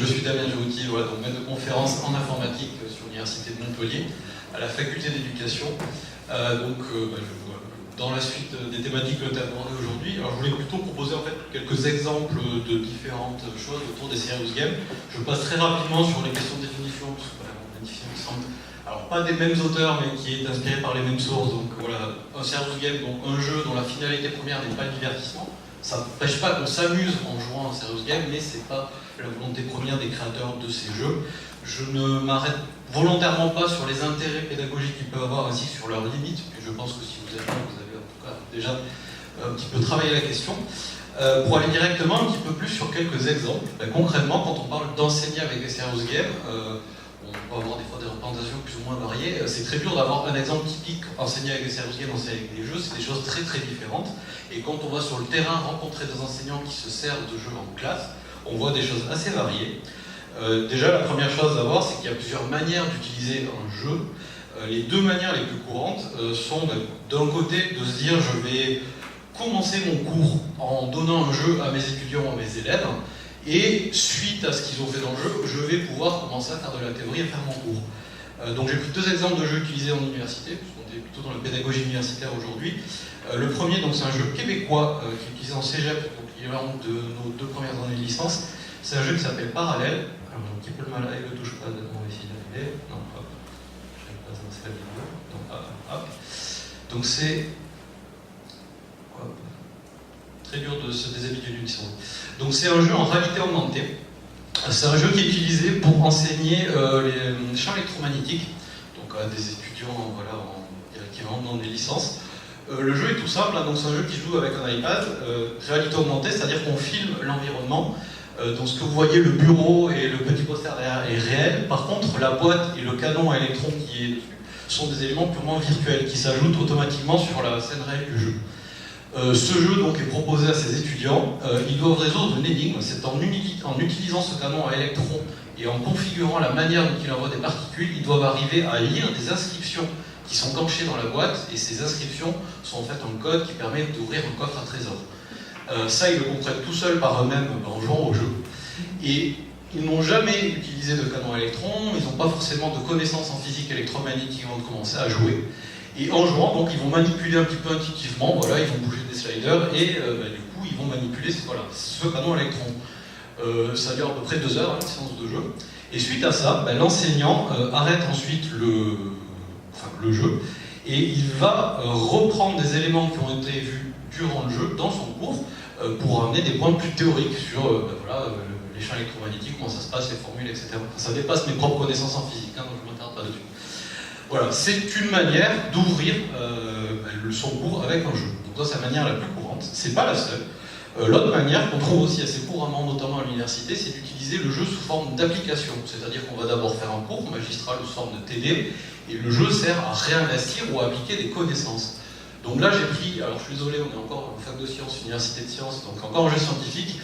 suis Damien Girouti, voilà, donc maître de conférence en informatique sur l'Université de Montpellier, à la faculté d'éducation. Dans la suite des thématiques que nous avons abordées aujourd'hui, alors je voulais plutôt proposer en fait quelques exemples de différentes choses autour des serious games. Je passe très rapidement sur les questions de définition, parce que voilà, la définition semble, alors pas des mêmes auteurs, mais qui est inspiré par les mêmes sources. Donc voilà, un serious game, donc un jeu dont la finalité première n'est pas le divertissement. Ça n'empêche pas qu'on s'amuse en jouant à un serious game, mais c'est pas la volonté première des créateurs de ces jeux. Je ne m'arrête volontairement pas sur les intérêts pédagogiques qu'ils peuvent avoir, ainsi que sur leurs limites, puis je pense que si vous êtes là, vous avez en tout cas déjà un petit peu travaillé la question. Pour aller directement un petit peu plus sur quelques exemples, concrètement, quand on parle d'enseigner avec des serious games, on peut avoir des fois des représentations plus ou moins variées. C'est très dur d'avoir un exemple typique, enseigner avec des serious games, enseigner avec des jeux, c'est des choses très très différentes. Et quand on va sur le terrain rencontrer des enseignants qui se servent de jeux en classe, on voit des choses assez variées. Déjà, la première chose à voir, c'est qu'il y a plusieurs manières d'utiliser un jeu. Les deux manières les plus courantes sont d'un côté de se dire je vais commencer mon cours en donnant un jeu à mes étudiants ou à mes élèves, et suite à ce qu'ils ont fait dans le jeu, je vais pouvoir commencer à faire de la théorie et faire mon cours. Donc j'ai pris deux exemples de jeux utilisés en université, puisqu'on est plutôt dans la pédagogie universitaire aujourd'hui. Le premier, c'est un jeu québécois qui est utilisé en cégep, donc l'équivalent de nos deux premières années de licence. C'est un jeu qui s'appelle Parallèle. Alors j'ai un petit peu le mal à le touche pas, on va essayer d'arriver. Non, hop. Je vais pas lancer la vidéo. Donc hop. Donc c'est. Très dur de se déshabituer d'une souris. Donc c'est un jeu en réalité augmentée. C'est un jeu qui est utilisé pour enseigner les champs électromagnétiques, donc à des étudiants directement dans des licences. Le jeu est tout simple, donc c'est un jeu qui se joue avec un iPad, réalité augmentée, c'est-à-dire qu'on filme l'environnement. Donc ce que vous voyez, le bureau et le petit poster derrière est réel. Par contre, la boîte et le canon à électrons qui est dessus sont des éléments purement virtuels qui s'ajoutent automatiquement sur la scène réelle du jeu. Ce jeu donc est proposé à ses étudiants. Ils doivent résoudre une énigme. C'est en utilisant ce canon à électrons et en configurant la manière dont il envoie des particules, ils doivent arriver à lire des inscriptions qui sont cachées dans la boîte, et ces inscriptions sont en fait un code qui permet d'ouvrir un coffre à trésor. Ça, ils le comprennent tout seuls par eux-mêmes en jouant au jeu. Et ils n'ont jamais utilisé de canon à électrons, ils n'ont pas forcément de connaissances en physique électromagnétique avant de commencer à jouer. Et en jouant, donc, ils vont manipuler un petit peu intuitivement, voilà, ils vont bouger des sliders, et du coup, ils vont manipuler ce canon à électrons. Ça dure à peu près 2 heures, une séance de jeu. Et suite à ça, l'enseignant arrête ensuite le jeu, et il va reprendre des éléments qui ont été vus durant le jeu, dans son cours, pour amener des points plus théoriques sur les champs électromagnétiques, comment ça se passe, les formules, etc. Enfin, ça dépasse mes propres connaissances en physique, donc je ne m'intéresse pas dessus. Voilà, c'est une manière d'ouvrir son cours avec un jeu. Donc ça, c'est la manière la plus courante. C'est pas la seule. L'autre manière qu'on trouve aussi assez couramment, notamment à l'université, c'est d'utiliser le jeu sous forme d'application. C'est-à-dire qu'on va d'abord faire un cours magistral sous forme de TD, et le jeu sert à réinvestir ou à appliquer des connaissances. Donc là, j'ai pris, alors je suis désolé, on est encore en fac de sciences, université de sciences, donc encore un jeu scientifique.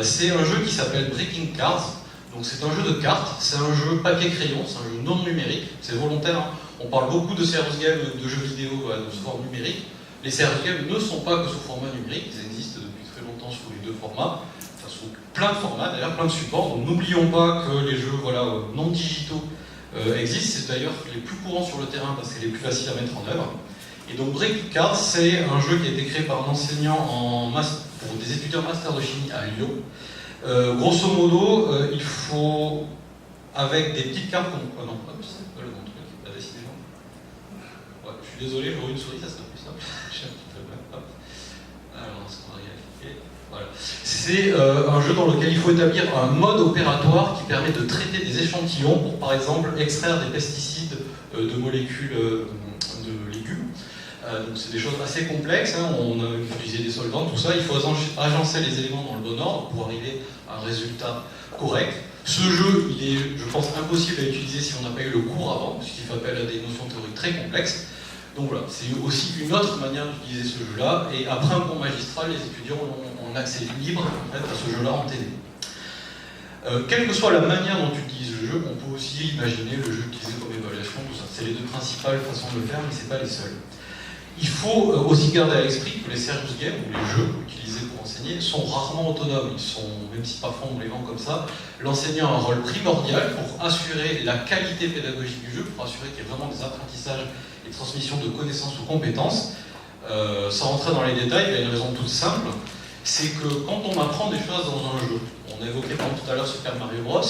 C'est un jeu qui s'appelle Breaking Cards. Donc c'est un jeu de cartes, c'est un jeu papier-crayon, c'est un jeu non numérique, c'est volontaire. Hein. On parle beaucoup de serious games, de jeux vidéo sous forme numérique. Les serious games ne sont pas que sous format numérique, ils existent depuis très longtemps sous les deux formats, enfin sous plein de formats, d'ailleurs plein de supports. Donc n'oublions pas que les jeux non digitaux existent, c'est d'ailleurs les plus courants sur le terrain parce que c'est les plus faciles à mettre en œuvre. Et donc Breaking Cards, c'est un jeu qui a été créé par un enseignant pour des étudiants master de chimie à Lyon. Grosso modo, il faut, avec des petites cartes qu'on... non, c'est pas le bon truc, pas décidément. Ouais, je suis désolé, j'aurais une souris, ça serait plus simple. J'ai un petit peu hop. Alors, est-ce qu'on va y arriver? Voilà. C'est un jeu dans lequel il faut établir un mode opératoire qui permet de traiter des échantillons pour, par exemple, extraire des pesticides de molécules de légumes. Donc c'est des choses assez complexes, hein. On a utilisé des solvants, tout ça, il faut agencer les éléments dans le bon ordre pour arriver à un résultat correct. Ce jeu, il est, je pense, impossible à utiliser si on n'a pas eu le cours avant, puisqu'il fait appel à des notions théoriques très complexes. Donc voilà, c'est aussi une autre manière d'utiliser ce jeu-là, et après un cours magistral, les étudiants ont accès libre en fait, à ce jeu-là en télé. Quelle que soit la manière dont tu utilises le jeu, on peut aussi imaginer le jeu utilisé comme évaluation, tout ça. C'est les deux principales façons de le faire, mais ce n'est pas les seules. Il faut aussi garder à l'esprit que les serious games, ou les jeux utilisés pour enseigner, sont rarement autonomes. Ils sont, même si parfois on les vend comme ça, l'enseignant a un rôle primordial pour assurer la qualité pédagogique du jeu, pour assurer qu'il y ait vraiment des apprentissages et transmission de connaissances ou compétences. Sans rentrer dans les détails, il y a une raison toute simple, c'est que quand on apprend des choses dans un jeu, on a évoqué par exemple tout à l'heure Super Mario Bros,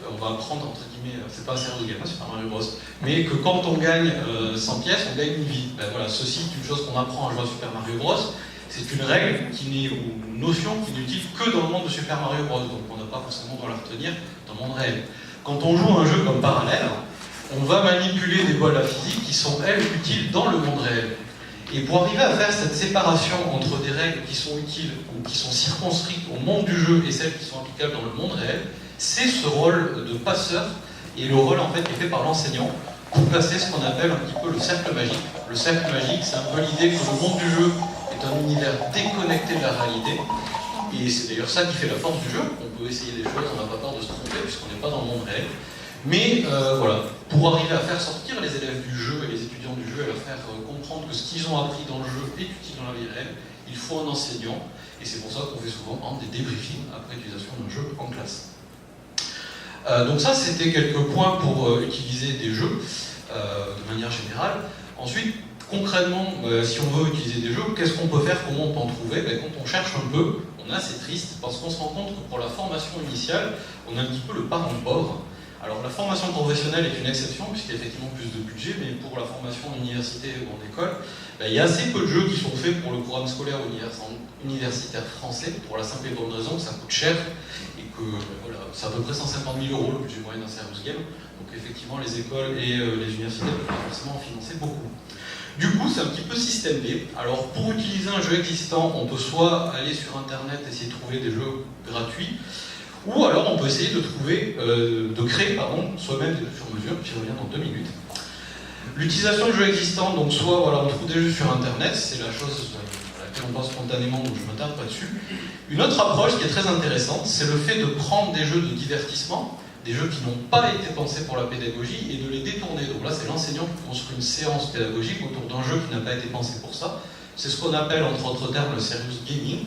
on va apprendre, entre guillemets, c'est pas un serious game, Super Mario Bros, mais que quand on gagne 100 pièces, on gagne une vie. Ben voilà, ceci est une chose qu'on apprend à jouer à Super Mario Bros, c'est une règle qui n'est, ou une notion qui n'est utile que dans le monde de Super Mario Bros, donc on n'a pas forcément droit à la retenir dans le monde réel. Quand on joue à un jeu comme Parallèle, on va manipuler des lois de la physique qui sont, elles, utiles dans le monde réel. Et pour arriver à faire cette séparation entre des règles qui sont utiles ou qui sont circonscrites au monde du jeu et celles qui sont applicables dans le monde réel, c'est ce rôle de passeur et le rôle en fait qui est fait par l'enseignant pour placer ce qu'on appelle un petit peu le cercle magique. Le cercle magique, c'est un peu l'idée que le monde du jeu est un univers déconnecté de la réalité. Et c'est d'ailleurs ça qui fait la force du jeu. On peut essayer des choses, on n'a pas peur de se tromper puisqu'on n'est pas dans le monde réel. Mais voilà, pour arriver à faire sortir les élèves du jeu et les étudiants du jeu et leur faire comprendre que ce qu'ils ont appris dans le jeu est utile dans la vie réelle, il faut un enseignant. Et c'est pour ça qu'on fait souvent par exemple, des débriefings après l'utilisation d'un jeu en classe. Donc ça, c'était quelques points pour utiliser des jeux de manière générale. Ensuite, concrètement, si on veut utiliser des jeux, qu'est-ce qu'on peut faire, comment on peut en trouver? Quand on cherche un peu, on est assez triste parce qu'on se rend compte que pour la formation initiale, on a un petit peu le parent pauvre. Alors la formation professionnelle est une exception puisqu'il y a effectivement plus de budget, mais pour la formation en université ou en école, il y a assez peu de jeux qui sont faits pour le programme scolaire universitaire français, pour la simple et bonne raison que ça coûte cher et que voilà, c'est à peu près 150 000 € le budget moyen d'un serious game. Donc effectivement les écoles et les universités ne peuvent pas forcément en financer beaucoup. Du coup c'est un petit peu système B. Alors pour utiliser un jeu existant, on peut soit aller sur internet et essayer de trouver des jeux gratuits, ou alors on peut essayer de trouver, de créer soi-même des jeux sur mesure, j'y reviens dans 2 minutes. L'utilisation de jeux existants, donc soit voilà, on trouve des jeux sur internet, c'est la chose à laquelle on pense spontanément, donc je ne m'attarde pas dessus. Une autre approche qui est très intéressante, c'est le fait de prendre des jeux de divertissement, des jeux qui n'ont pas été pensés pour la pédagogie, et de les détourner. Donc là c'est l'enseignant qui construit une séance pédagogique autour d'un jeu qui n'a pas été pensé pour ça. C'est ce qu'on appelle entre autres termes le serious gaming.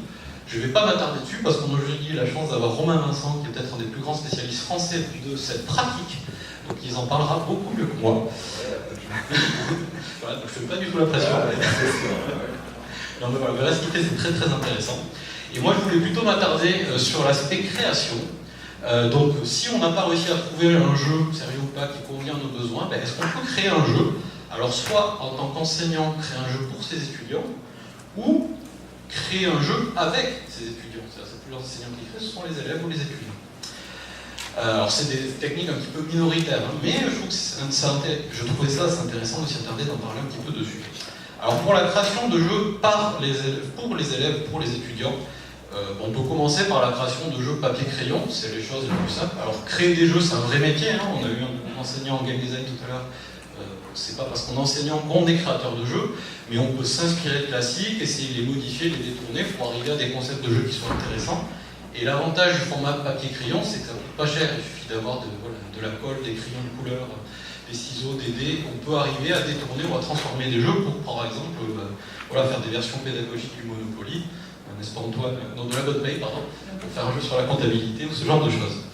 Je ne vais pas m'attarder dessus parce qu'on a aujourd'hui la chance d'avoir Romain Vincent, qui est peut-être un des plus grands spécialistes français de cette pratique. Donc il en parlera beaucoup mieux que moi. Voilà, donc je ne fais pas du tout la pression. Non mais voilà, Véracité c'est très très intéressant. Et moi je voulais plutôt m'attarder sur l'aspect création. Donc si on n'a pas réussi à trouver un jeu, sérieux ou pas, qui convient à nos besoins, est-ce qu'on peut créer un jeu? Alors soit en tant qu'enseignant, créer un jeu pour ses étudiants, ou créer un jeu avec ses étudiants. C'est plus l'enseignant qui crée, ce sont les élèves ou les étudiants. Alors c'est des techniques un petit peu minoritaires, mais je trouvais ça assez intéressant de s'y attarder, d'en parler un petit peu dessus. Alors pour la création de jeux par les élèves, pour les élèves, pour les étudiants, on peut commencer par la création de jeux papier-crayon, c'est les choses les plus simples. Alors créer des jeux c'est un vrai métier, on a eu un enseignant en game design tout à l'heure. C'est pas parce qu'on est enseignant qu'on est créateur de jeux, mais on peut s'inspirer de classiques, essayer de les modifier, les détourner pour arriver à des concepts de jeux qui sont intéressants. Et l'avantage du format papier-crayon, c'est que ça coûte pas cher. Il suffit d'avoir de la colle, des crayons de couleur, des ciseaux, des dés. On peut arriver à détourner ou à transformer des jeux pour, par exemple, faire des versions pédagogiques du Monopoly, n'est-ce pas Antoine? Non, de la bonne paye, pardon, pour faire un jeu sur la comptabilité ou ce genre de choses.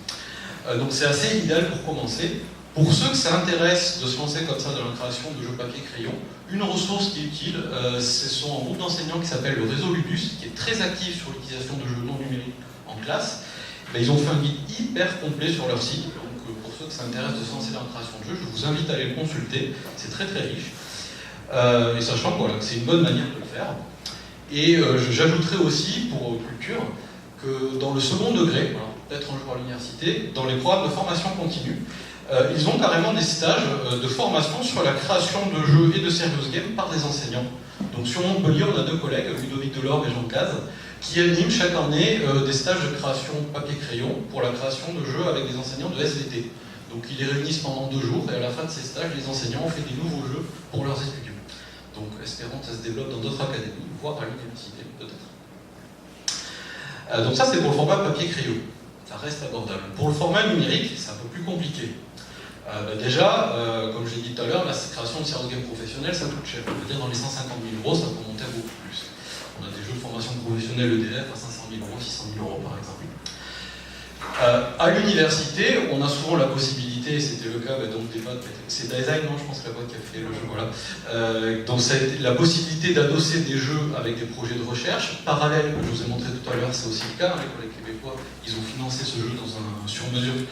Donc c'est assez idéal pour commencer. Pour ceux que ça intéresse de se lancer comme ça dans la création de jeux papier-crayon, une ressource qui est utile, ce sont un groupe d'enseignants qui s'appelle le Réseau Ludus, qui est très actif sur l'utilisation de jeux non numériques en classe. Ils ont fait un guide hyper complet sur leur site, donc pour ceux que ça intéresse de se lancer dans la création de jeux, je vous invite à aller le consulter, c'est très très riche. Et sachant que c'est une bonne manière de le faire. Et j'ajouterai aussi, pour culture, que dans le second degré, peut-être un jour à l'université, dans les programmes de formation continue, ils ont carrément des stages de formation sur la création de jeux et de serious games par des enseignants. Donc sur Montpellier, on a 2 collègues, Ludovic Delorme et Jean Caz, qui animent chaque année des stages de création papier-crayon pour la création de jeux avec des enseignants de SVT. Donc ils les réunissent pendant 2 jours et à la fin de ces stages, les enseignants ont fait des nouveaux jeux pour leurs étudiants. Donc espérons que ça se développe dans d'autres académies, voire à l'université peut-être. Donc ça c'est pour le format papier-crayon. Ça reste abordable. Pour le format numérique, c'est un peu plus compliqué. Déjà, comme je l'ai dit tout à l'heure, la création de serious game professionnel, ça coûte cher. On peut dire dans les 150 000 euros, ça peut monter à beaucoup plus. On a des jeux de formation professionnelle EDF à 500 000 euros, 600 000 euros par exemple. À l'université, on a souvent la possibilité, c'était le cas donc des boîtes, c'est Design, non, je pense que la boîte qui a fait le jeu, voilà. Donc c'est la possibilité d'adosser des jeux avec des projets de recherche. Parallèle, que je vous ai montré tout à l'heure, c'est aussi le cas, les collègues québécois, ils ont financé ce jeu dans un sur-mesure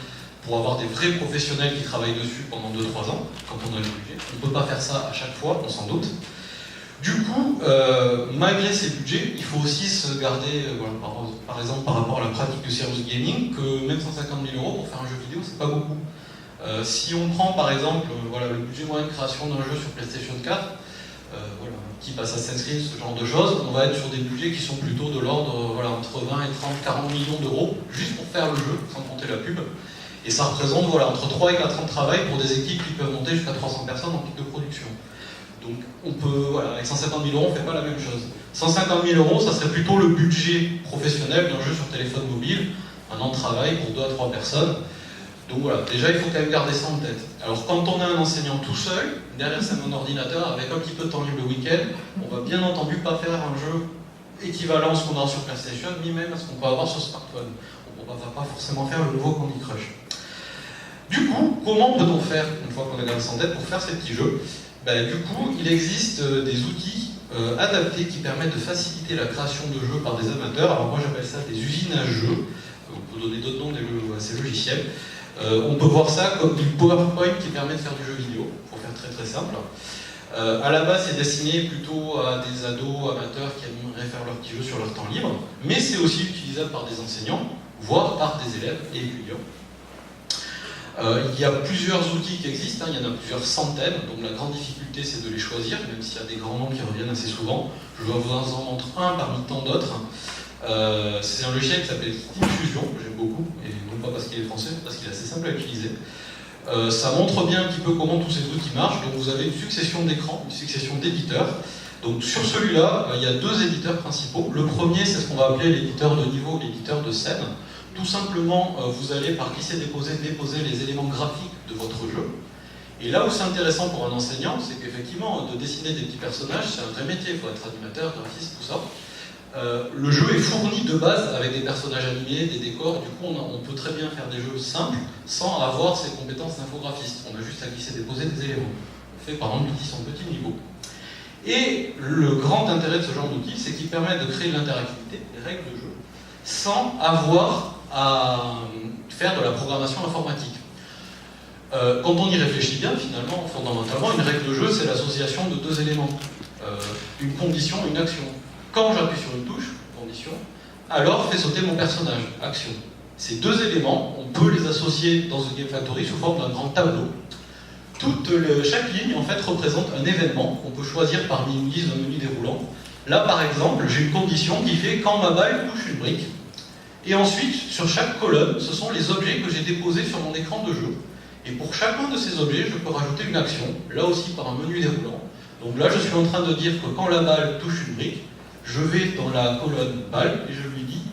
pour avoir des vrais professionnels qui travaillent dessus pendant 2-3 ans, quand on a le budget. On ne peut pas faire ça à chaque fois, on s'en doute. Du coup, malgré ces budgets, il faut aussi se garder, voilà, par exemple par rapport à la pratique du serious gaming, que même 150 000 euros pour faire un jeu vidéo, c'est pas beaucoup. Si on prend par exemple voilà, le budget moyen de création d'un jeu sur PlayStation 4, voilà, type Assassin's Creed, ce genre de choses, on va être sur des budgets qui sont plutôt de l'ordre voilà, entre 20 et 30, 40 millions d'euros, juste pour faire le jeu, sans compter la pub. Et ça représente voilà, entre 3 et 4 ans de travail pour des équipes qui peuvent monter jusqu'à 300 personnes en pic de production. Donc on peut, voilà, avec 150 000 euros, on ne fait pas la même chose. 150 000 euros, ça serait plutôt le budget professionnel d'un jeu sur téléphone mobile, un an de travail pour 2 à 3 personnes. Donc voilà, déjà il faut quand même garder ça en tête. Alors quand on a un enseignant tout seul, derrière sa main d'ordinateur, avec un petit peu de temps libre le week-end, on va bien entendu pas faire un jeu équivalent à ce qu'on a sur PlayStation, ni même à ce qu'on peut avoir sur smartphone. On ne va pas forcément faire le nouveau Candy Crush. Du coup, comment peut-on faire, une fois qu'on est dans le sans tête, pour faire ces petits jeux? Du coup, il existe des outils adaptés qui permettent de faciliter la création de jeux par des amateurs. Alors moi j'appelle ça des usines à jeux. On peut donner d'autres noms à ces logiciels. On peut voir ça comme du PowerPoint qui permet de faire du jeu vidéo, pour faire très très simple. À la base, c'est destiné plutôt à des ados amateurs qui aimeraient faire leurs petits jeux sur leur temps libre, mais c'est aussi utilisable par des enseignants, voire par des élèves et étudiants. Il y a plusieurs outils qui existent, il y en a plusieurs centaines, donc la grande difficulté c'est de les choisir, même s'il y a des grands noms qui reviennent assez souvent. Je vais vous en montrer un parmi tant d'autres. C'est un logiciel qui s'appelle Teamfusion, que j'aime beaucoup, et non pas parce qu'il est français, mais parce qu'il est assez simple à utiliser. Ça montre bien un petit peu comment tous ces outils marchent. Donc vous avez une succession d'écrans, une succession d'éditeurs. Donc sur celui-là, il y a 2 éditeurs principaux. Le premier, c'est ce qu'on va appeler l'éditeur de niveau, l'éditeur de scène. Tout simplement, vous allez par glisser-déposer déposer les éléments graphiques de votre jeu. Et là où c'est intéressant pour un enseignant, c'est qu'effectivement, de dessiner des petits personnages, c'est un vrai métier. Il faut être animateur, graphiste, tout ça. Le jeu est fourni de base avec des personnages animés, des décors. Du coup, on peut très bien faire des jeux simples sans avoir ces compétences d'infographiste. On a juste à glisser-déposer des éléments. On fait par exemple son petit niveau. Et le grand intérêt de ce genre d'outil, c'est qu'il permet de créer de l'interactivité, des règles de jeu, sans avoir à faire de la programmation informatique. Quand on y réfléchit bien, finalement, fondamentalement, une règle de jeu, c'est l'association de 2 éléments. Une condition, une action. Quand j'appuie sur une touche, condition, alors fait sauter mon personnage, action. Ces 2 éléments, on peut les associer dans The Game Factory sous forme d'un grand tableau. Chaque ligne, en fait, représente un événement qu'on peut choisir parmi une liste d'un menu déroulant. Là, par exemple, j'ai une condition qui fait quand ma balle touche une brique. Et ensuite, sur chaque colonne, ce sont les objets que j'ai déposés sur mon écran de jeu. Et pour chacun de ces objets, je peux rajouter une action, là aussi par un menu déroulant. Donc là, je suis en train de dire que quand la balle touche une brique, je vais dans la colonne balle et je lui dis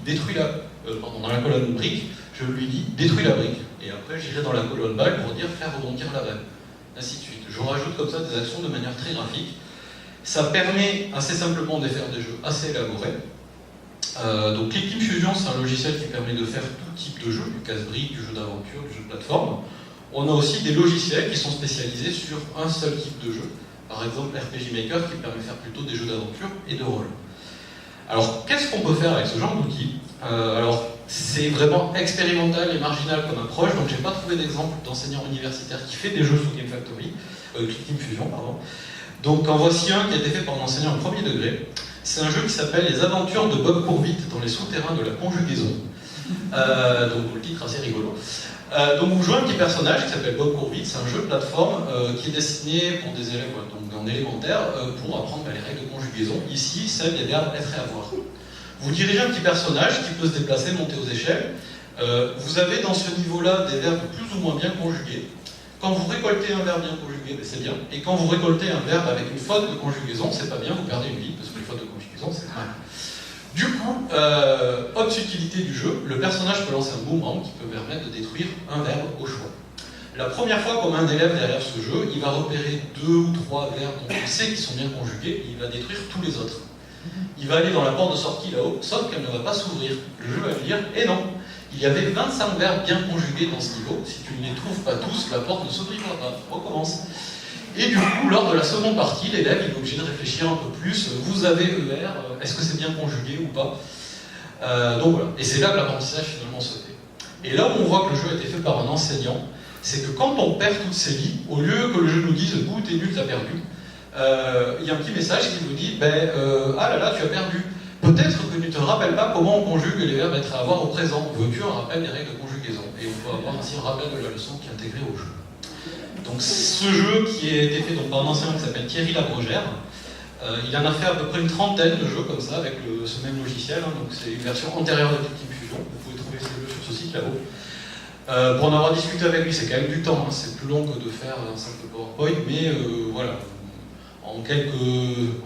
dans la colonne brique, je lui dis détruis la brique. Et après, j'irai dans la colonne balle pour dire faire rebondir la balle. Ainsi de suite. Je rajoute comme ça des actions de manière très graphique. Ça permet assez simplement de faire des jeux assez élaborés. Donc Teamfusion, c'est un logiciel qui permet de faire tout type de jeu, du casse-briques, du jeu d'aventure, du jeu de plateforme. On a aussi des logiciels qui sont spécialisés sur un seul type de jeu. Par exemple RPG Maker qui permet de faire plutôt des jeux d'aventure et de rôle. Alors qu'est-ce qu'on peut faire avec ce genre d'outils? Alors c'est vraiment expérimental et marginal comme approche, donc j'ai pas trouvé d'exemple d'enseignant universitaire qui fait des jeux sous Game Factory, Teamfusion, pardon. Donc en voici un qui a été fait par un enseignant au premier degré. C'est un jeu qui s'appelle Les aventures de Bob Courvit dans les souterrains de la conjugaison. Donc le titre assez rigolo. Donc vous jouez un petit personnage qui s'appelle Bob Courvit, c'est un jeu de plateforme qui est destiné pour des élèves donc en élémentaire pour apprendre les règles de conjugaison. Ici, celle des verbes être et avoir. Vous dirigez un petit personnage qui peut se déplacer, monter aux échelles. Vous avez dans ce niveau-là des verbes plus ou moins bien conjugués. Quand vous récoltez un verbe bien conjugué, c'est bien. Et quand vous récoltez un verbe avec une faute de conjugaison, c'est pas bien, vous perdez une vie, parce que les fautes de conjugaison, c'est mal. Du coup, autre utilité du jeu, le personnage peut lancer un boomerang qui peut permettre de détruire un verbe au choix. La première fois qu'on met un élève derrière ce jeu, il va repérer 2 ou 3 verbes dont on sait qu'ils sont bien conjugués, et il va détruire tous les autres. Il va aller dans la porte de sortie là-haut, sauf qu'elle ne va pas s'ouvrir. Le jeu va lui dire « Eh non, il y avait 25 verbes bien conjugués dans ce niveau, si tu ne les trouves pas tous, la porte ne s'ouvrira pas. Recommence. » Et du coup, lors de la seconde partie, l'élève il est obligé de réfléchir un peu plus. Vous avez ER, est-ce que c'est bien conjugué ou pas? Donc voilà. Et c'est là que l'apprentissage finalement se fait. Et là où on voit que le jeu a été fait par un enseignant, c'est que quand on perd toutes ses vies, au lieu que le jeu nous dise « Bouh, t'es nul, t'as perdu », il y a un petit message qui vous dit ah là là, tu as perdu. Peut-être que tu ne te rappelles pas comment on conjugue les verbes être et avoir au présent. Veux-tu un rappel des règles de conjugaison? Et on peut avoir ainsi un rappel de la leçon qui est intégré au jeu. Donc ce jeu qui a été fait par un enseignant qui s'appelle Thierry Labrogère, il en a fait à peu près une trentaine de jeux comme ça avec ce même logiciel. Donc c'est une version antérieure de Team Fusion. Vous pouvez trouver ces jeux sur ce site là-haut. Pour en avoir discuté avec lui, c'est quand même du temps. C'est plus long que de faire un simple PowerPoint, mais voilà. En quelques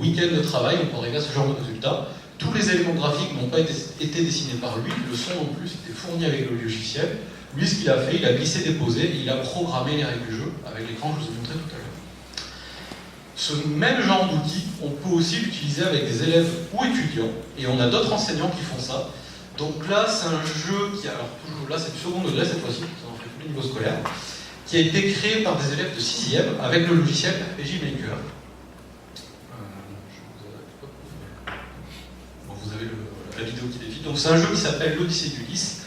week-ends de travail, on peut arriver à ce genre de résultat. Tous les éléments graphiques n'ont pas été dessinés par lui, le son non plus était fourni avec le logiciel. Lui, ce qu'il a fait, il a glissé-déposé, et il a programmé les règles du jeu avec l'écran que je vous ai montré tout à l'heure. Ce même genre d'outil, on peut aussi l'utiliser avec des élèves ou étudiants, et on a d'autres enseignants qui font ça. Donc là, c'est un jeu qui, alors toujours là, c'est du second degré cette fois-ci, ça en fait tous les niveaux scolaires, qui a été créé par des élèves de 6e avec le logiciel RPG Maker. Vous avez la vidéo qui défile. Donc c'est un jeu qui s'appelle l'Odyssée d'Ulysse.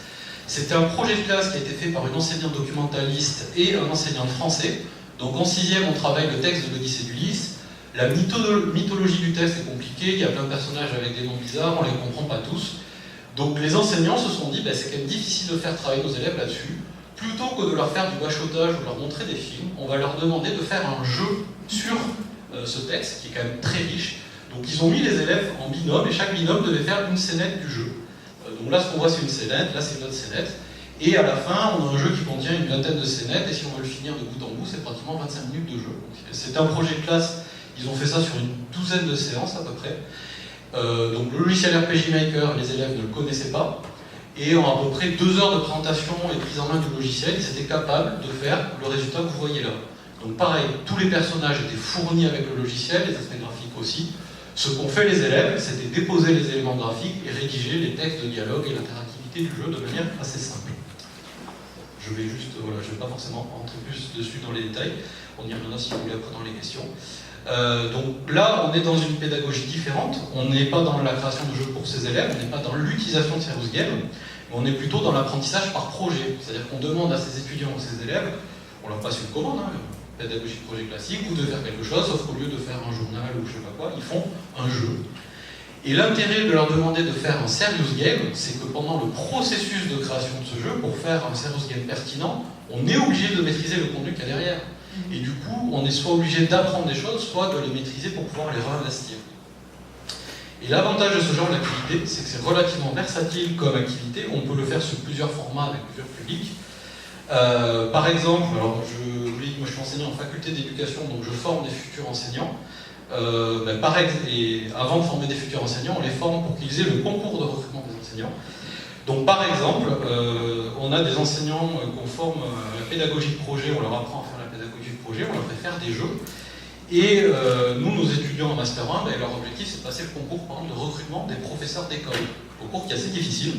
C'était un projet de classe qui a été fait par une enseignante documentaliste et un enseignant de français. Donc en 6e, on travaille le texte de l'Odyssée d'Ulysse. La mythologie du texte est compliquée, il y a plein de personnages avec des noms bizarres, on ne les comprend pas tous. Donc les enseignants se sont dit, c'est quand même difficile de faire travailler nos élèves là-dessus. Plutôt que de leur faire du bachotage ou de leur montrer des films, on va leur demander de faire un jeu sur ce texte, qui est quand même très riche. Donc ils ont mis les élèves en binôme, et chaque binôme devait faire une scénette du jeu. Donc là, ce qu'on voit, c'est une scénette, là, c'est une autre scénette. Et à la fin, on a un jeu qui contient une vingtaine de scénettes, et si on veut le finir de bout en bout, c'est pratiquement 25 minutes de jeu. C'est un projet de classe, ils ont fait ça sur une douzaine de séances à peu près. Donc le logiciel RPG Maker, les élèves ne le connaissaient pas, et en à peu près 2 heures de présentation et de prise en main du logiciel, ils étaient capables de faire le résultat que vous voyez là. Donc pareil, tous les personnages étaient fournis avec le logiciel, les aspects graphiques aussi. Ce qu'ont fait les élèves, c'était déposer les éléments graphiques et rédiger les textes de dialogue et l'interactivité du jeu de manière assez simple. Je vais juste, voilà, je ne vais pas forcément rentrer plus dessus dans les détails, on y reviendra si vous voulez après dans les questions. Donc là, on est dans une pédagogie différente, on n'est pas dans la création de jeux pour ces élèves, on n'est pas dans l'utilisation de Serious Game, mais on est plutôt dans l'apprentissage par projet. C'est-à-dire qu'on demande à ces étudiants ou ces élèves, on leur passe une commande, pédagogie de projet classique, ou de faire quelque chose, sauf qu'au lieu de faire un journal ou je sais pas quoi, ils font un jeu. Et l'intérêt de leur demander de faire un serious game, c'est que pendant le processus de création de ce jeu, pour faire un serious game pertinent, on est obligé de maîtriser le contenu qu'il y a derrière. Et du coup, on est soit obligé d'apprendre des choses, soit de les maîtriser pour pouvoir les réinvestir. Et l'avantage de ce genre d'activité, c'est que c'est relativement versatile comme activité, on peut le faire sur plusieurs formats avec plusieurs publics. Par exemple, alors moi je suis enseignant en faculté d'éducation, donc je forme des futurs enseignants. Et avant de former des futurs enseignants, on les forme pour qu'ils aient le concours de recrutement des enseignants. Donc par exemple, on a des enseignants qu'on forme à la pédagogie de projet, on leur apprend à faire la pédagogie de projet, on leur fait faire des jeux. Et nous, nos étudiants en Master 1, leur objectif c'est de passer le concours par exemple, de recrutement des professeurs d'école. Concours qui est assez difficile.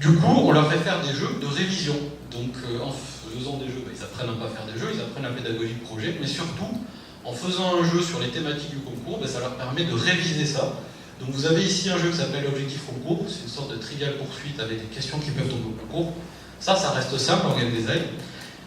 Du coup, on leur fait faire des jeux de révision. Donc en faisant des jeux, ils apprennent à pas faire des jeux, ils apprennent la pédagogie de projet, mais surtout, en faisant un jeu sur les thématiques du concours, ça leur permet de réviser ça. Donc vous avez ici un jeu qui s'appelle Objectif Concours, c'est une sorte de trivial poursuite avec des questions qui peuvent tomber au concours. Ça reste simple en game design.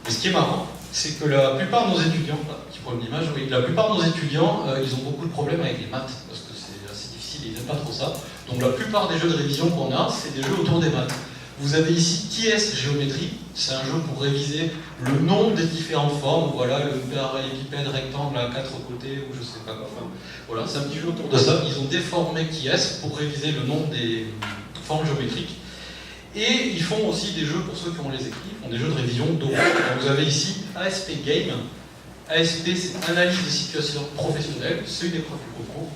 Mais ce qui est marrant, c'est que la plupart de nos étudiants, petit problème d'image, oui, la plupart de nos étudiants, ils ont beaucoup de problèmes avec les maths, parce que c'est assez difficile, ils n'aiment pas trop ça. Donc la plupart des jeux de révision qu'on a, c'est des jeux autour des maths. Vous avez ici TS Géométrie, c'est un jeu pour réviser le nom des différentes formes, voilà, le parallélépipède, rectangle à 4 côtés, ou je sais pas quoi. Enfin, voilà, c'est un petit jeu autour de ça. Ils ont déformé TS pour réviser le nom des formes géométriques. Et ils font aussi des jeux, pour ceux qui ont les écrits, ils font des jeux de révision d'oral. Donc vous avez ici ASP Game. ASP, c'est Analyse de situation professionnelle, c'est une épreuve du concours.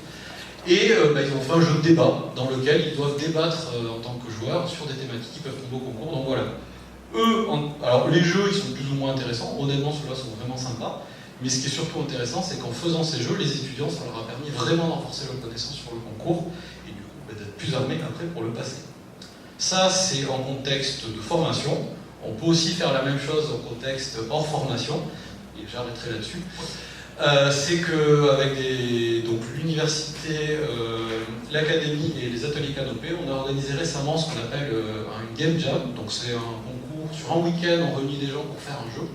Et ils ont fait un jeu de débat dans lequel ils doivent débattre en tant que joueurs sur des thématiques qui peuvent tomber au concours. Donc voilà, Alors les jeux, ils sont plus ou moins intéressants, honnêtement ceux-là sont vraiment sympas, mais ce qui est surtout intéressant, c'est qu'en faisant ces jeux, les étudiants, ça leur a permis vraiment d'enforcer leur connaissance sur le concours, et du coup d'être plus armés après pour le passer. Ça, c'est en contexte de formation. On peut aussi faire la même chose en contexte hors formation, et j'arrêterai là-dessus. C'est qu'avec l'université, l'académie et les ateliers Canopé, on a organisé récemment ce qu'on appelle un Game Jam. Donc c'est un concours, sur un week-end, on réunit des gens pour faire un jeu.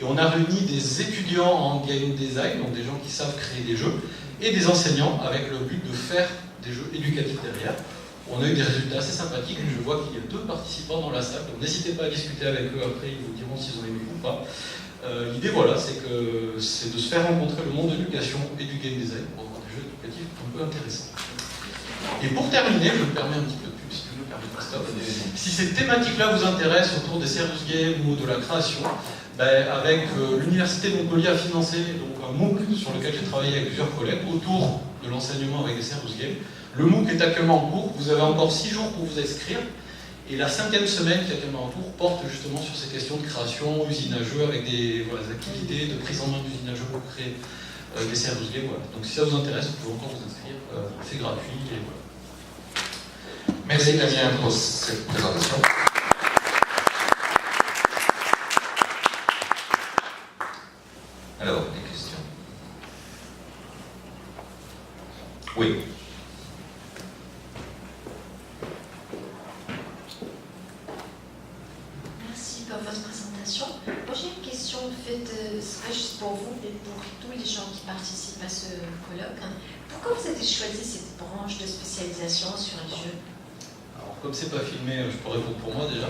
Et on a réuni des étudiants en game design, donc des gens qui savent créer des jeux, et des enseignants avec le but de faire des jeux éducatifs derrière. On a eu des résultats assez sympathiques, je vois qu'il y a 2 participants dans la salle, donc n'hésitez pas à discuter avec eux après, ils vous diront s'ils ont aimé ou pas. L'idée, voilà, c'est de se faire rencontrer le monde de l'éducation et du game design pour avoir des jeux éducatifs un peu intéressants. Et pour terminer, je me permets un petit peu de pub, si tu me permets, Christophe. Si ces thématiques-là vous intéressent autour des serious games ou de la création, avec l'Université de Montpellier a financé donc, un MOOC sur lequel j'ai travaillé avec plusieurs collègues autour de l'enseignement avec des serious games. Le MOOC est actuellement en cours, vous avez encore 6 jours pour vous inscrire. Et la 5e semaine qui est actuellement en cours porte justement sur ces questions de création, usine à jeu, avec des activités de prise en main d'usine à jeu pour créer des serious games. Voilà. Donc si ça vous intéresse, vous pouvez encore vous inscrire, c'est gratuit. Et voilà. Merci Damien pour cette présentation. Alors, des questions? Oui. Merci pour votre présentation. Moi j'ai une question faite, juste pour vous et pour tous les gens qui participent à ce colloque. Pourquoi vous avez choisi cette branche de spécialisation sur les jeux? Alors, comme c'est pas filmé, je peux répondre pour moi déjà.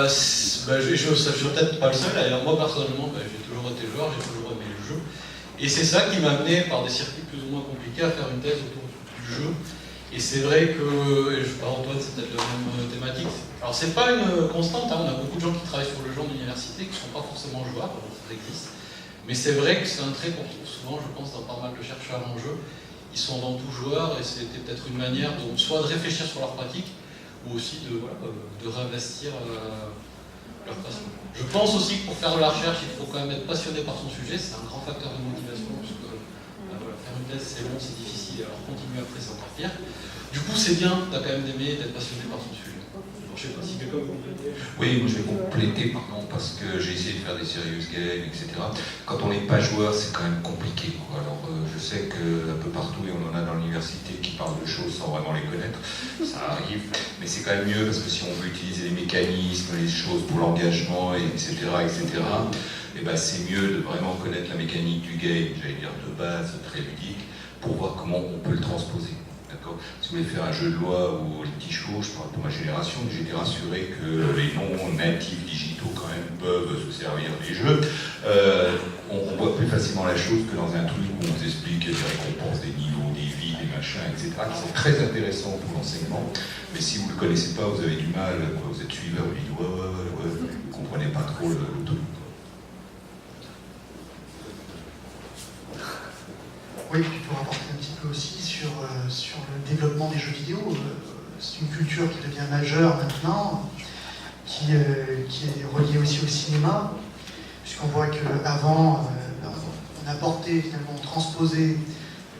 Je suis peut-être pas le seul. Alors, moi personnellement, j'ai toujours été joueur, j'ai toujours aimé le jeu. Et c'est ça qui m'a amené par des circuits plus ou moins compliqués à faire une thèse autour du jeu. Et c'est vrai que, et je parle Antoine, c'est peut-être la même thématique. Alors c'est pas une constante, on a beaucoup de gens qui travaillent sur le jeu en université qui ne sont pas forcément joueurs, ça existe. Mais c'est vrai que c'est un trait qu'on trouve souvent, je pense, dans pas mal de chercheurs en jeu. Ils sont avant tout joueurs et c'était peut-être une manière soit de réfléchir sur leur pratique, ou aussi de réinvestir leur passion. Je pense aussi que pour faire de la recherche, il faut quand même être passionné par son sujet, c'est un grand facteur de motivation, parce que faire une thèse c'est long, c'est difficile, alors continuer après c'est encore pire. Du coup c'est bien, t'as quand même aimé d'être passionné par son sujet. Alors, je sais pas si quelqu'un veut compléter. Oui, moi je vais compléter, pardon, parce que j'ai essayé de faire des serious games, etc. Quand on n'est pas joueur, c'est quand même compliqué, quoi. Alors je sais qu'un peu partout, et on en a dans l'université qui parlent de choses sans vraiment les connaître, ça arrive, mais c'est quand même mieux parce que si on veut utiliser les mécanismes, les choses pour l'engagement, etc., et ben c'est mieux de vraiment connaître la mécanique du game, j'allais dire de base, très ludique, pour voir comment on peut le transposer. Si vous voulez faire un jeu de loi ou les petits chevaux, je parle pour ma génération, mais j'ai été rassuré que les non-natifs digitaux quand même peuvent se servir des jeux. On voit plus facilement la chose que dans un truc où on vous explique des récompenses, des niveaux, des vies, des machins, etc. qui sont très intéressants pour l'enseignement. Mais si vous ne le connaissez pas, vous avez du mal, quoi. Vous êtes suiveur, vous dites ouais, vous ne comprenez pas trop le truc. Oui, puis pour apporter un petit peu aussi sur le développement des jeux vidéo. C'est une culture qui devient majeure maintenant, qui est reliée aussi au cinéma, puisqu'on voit qu'avant, on apportait finalement, on transposait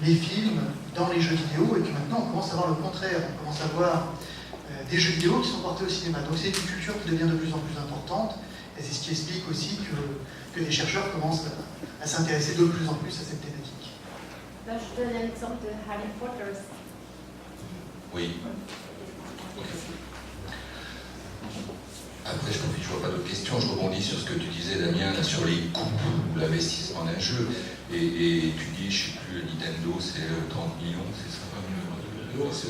les films dans les jeux vidéo, et que maintenant on commence à voir le contraire. On commence à voir des jeux vidéo qui sont portés au cinéma. Donc c'est une culture qui devient de plus en plus importante, et c'est ce qui explique aussi que les chercheurs commencent à s'intéresser de plus en plus à cette thématique. Là, je donne un exemple de Harry Potter. Oui. Après, je ne vois pas d'autres questions. Je rebondis sur ce que tu disais, Damien, là, sur les coûts ou l'investissement d'un jeu. Et tu dis, je ne sais plus, Nintendo, c'est 30 millions, c'est ça?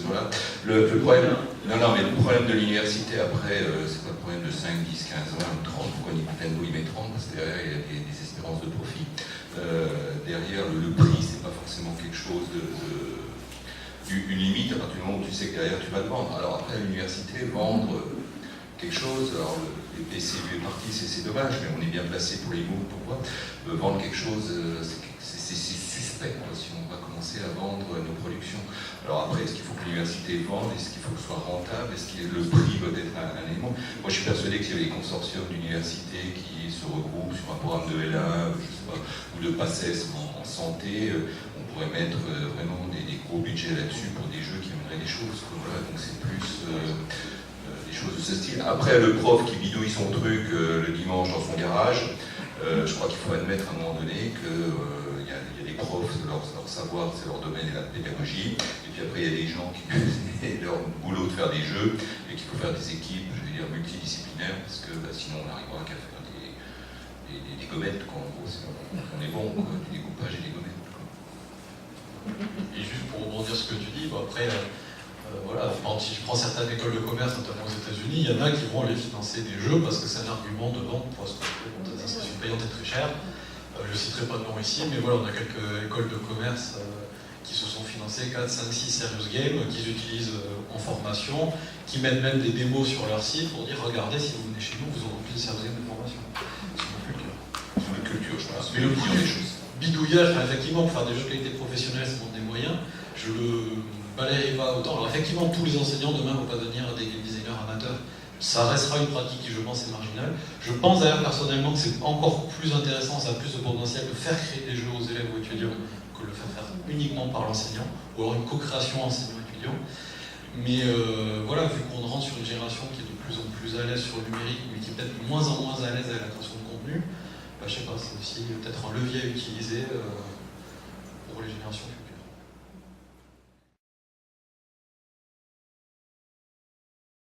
Voilà. Le problème, mais le problème de l'université, après, c'est pas le problème de 5, 10, 15, 20, 30. Pourquoi Nintendo il met 30? Parce que derrière, il y a des espérances de profit. Derrière, le prix, c'est pas forcément quelque chose une limite à partir du moment où tu sais que derrière tu vas le vendre. Alors après, à l'université, vendre quelque chose, alors les PCU est parti, c'est dommage, mais on est bien placé pour les mots, pourquoi vendre quelque chose, c'est suspect fait, quoi, si on va commencer à vendre nos productions. Alors après, est-ce qu'il faut que l'université vende? Est-ce qu'il faut que ce soit rentable? Est-ce que le prix doit être un élément? Moi, je suis persuadé qu'il y a des consortiums d'universités qui se regroupent sur un programme de L1, je sais pas, ou de PACES en santé. On pourrait mettre vraiment des gros budgets là-dessus pour des jeux qui amèneraient des choses. Voilà, donc c'est plus des choses de ce style. Après, le prof qui bidouille son truc le dimanche dans son garage, je crois qu'il faut admettre à un moment donné qu'il y a des profs, leur savoir, c'est leur domaine et la pédagogie. Et puis après, il y a des gens qui c'est leur boulot de faire des jeux et qu'il faut faire des équipes, je veux dire, multidisciplinaires, parce que sinon on n'arrivera qu'à faire des gommettes, quoi. En gros, on est bon, quoi, du découpage et des gommettes. Et juste pour rebondir sur ce que tu dis, après, voilà, si je prends certaines écoles de commerce, notamment aux États-Unis, il y en a qui vont aller financer des jeux parce que c'est un argument de vente pour se retrouver dans des institutions payantes et très chères. Je ne citerai pas de nom ici, mais voilà, on a quelques écoles de commerce qui se sont financées 4, 5, 6 serious games, qu'ils utilisent en formation, qui mettent même des démos sur leur site pour dire regardez, si vous venez chez nous, vous aurez plus de serious games de formation. C'est une culture. C'est une culture, je pense. Mais le bidouillage, effectivement, pour faire des jeux de qualité professionnelle, ça demande des moyens. Je le balayerai pas autant. Alors effectivement, tous les enseignants demain ne vont pas devenir des game designers amateurs. Ça restera une pratique qui, je pense, est marginale. Je pense d'ailleurs personnellement que c'est encore plus intéressant, ça a plus de potentiel de faire créer des jeux aux élèves ou étudiants que de le faire uniquement par l'enseignant, ou alors une co-création enseignant-étudiant. Mais voilà, vu qu'on rentre sur une génération qui est de plus en plus à l'aise sur le numérique, mais qui est peut-être de moins en moins à l'aise avec la création de contenu, je sais pas, c'est aussi peut-être un levier à utiliser pour les générations futures.